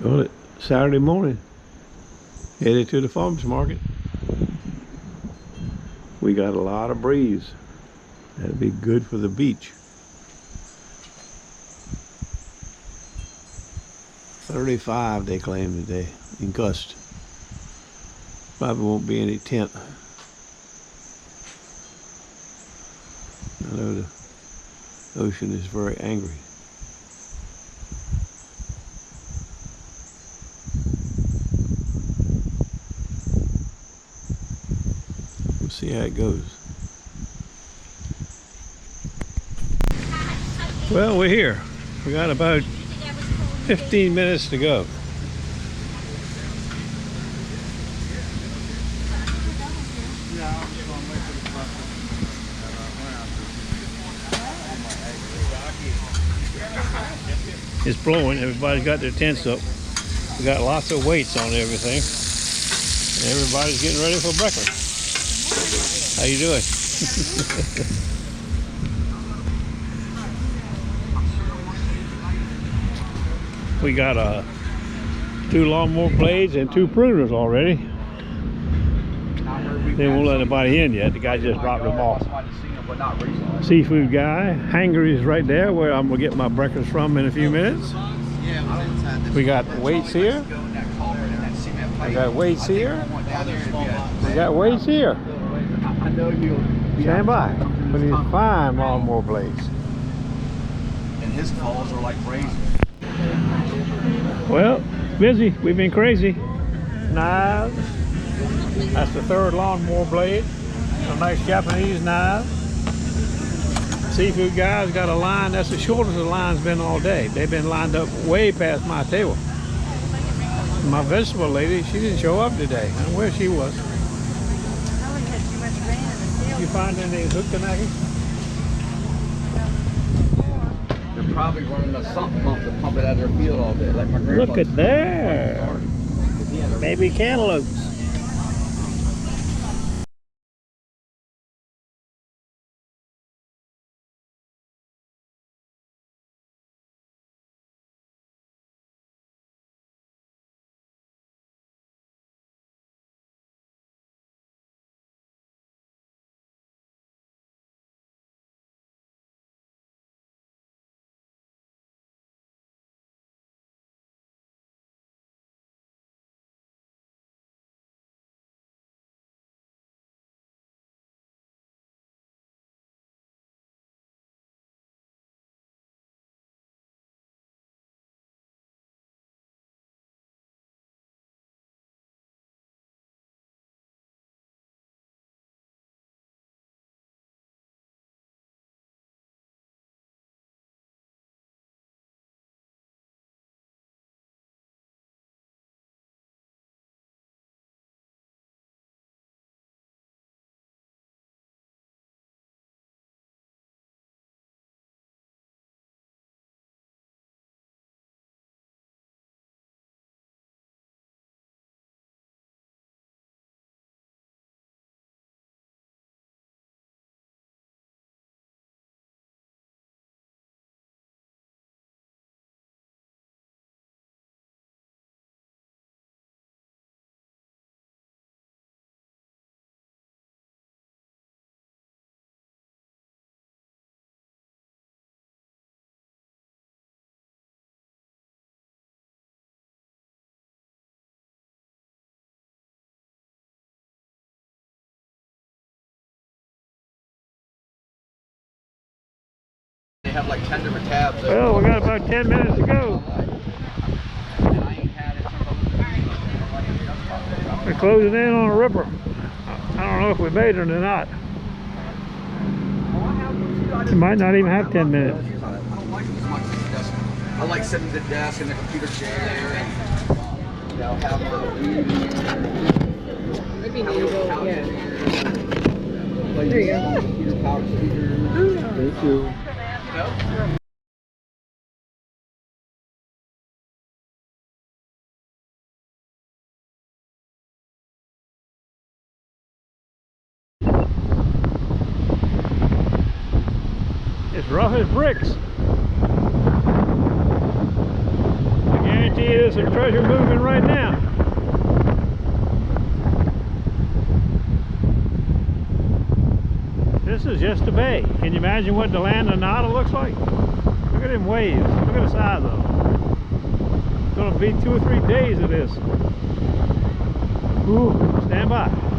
Well, it's Saturday morning, headed to the farmers market. We got a lot of breeze. That'd be good for the beach. 35 they claim today in gust. Probably won't be any tent. I know the ocean is very angry. We'll see how it goes. Well, we're here. We got about 15 minutes to go. It's blowing. Everybody's got their tents up. We got lots of weights on everything. And everybody's getting ready for breakfast. How you doing? We got 2 lawnmower blades and 2 pruners already. They won't let anybody in yet. The guy just dropped them off. Seafood guy. Hanger is right there where I'm gonna get my breakfast from in a few minutes. We got weights here. We got weights here. We got weights here. Stand by for these fine lawnmower blades. And his calls are like crazy. Well, busy. We've been crazy. Knives. That's the 3rd lawnmower blade. Some nice Japanese knives. Seafood guy's got a line. That's the shortest the line's been all day. They've been lined up way past my table. My vegetable lady, she didn't show up today. I don't know where she was. Did you find any hook-a-naki? They're probably running a sump pump to pump it out of their field all day, like my grandpa. Look at there. Baby cantaloupes. They have like 10 different tabs. Well, we got about 10 minutes to go. We're closing in on a ripper. I don't know if we made it or not. We might not even have 10 minutes. I don't like it as much as the desk. I like sitting at the desk in the computer chair and, you know, have a little weed in there. Maybe need to go, yeah. There you go. Computer power speaker. Thank you. You know? It's rough as bricks. I guarantee you There's some treasure moving right now. This is just a bay. Can you imagine what the land of Nada looks like? Look at them waves. Look at the size of them. It's going to be 2 or 3 days of this. Ooh, stand by.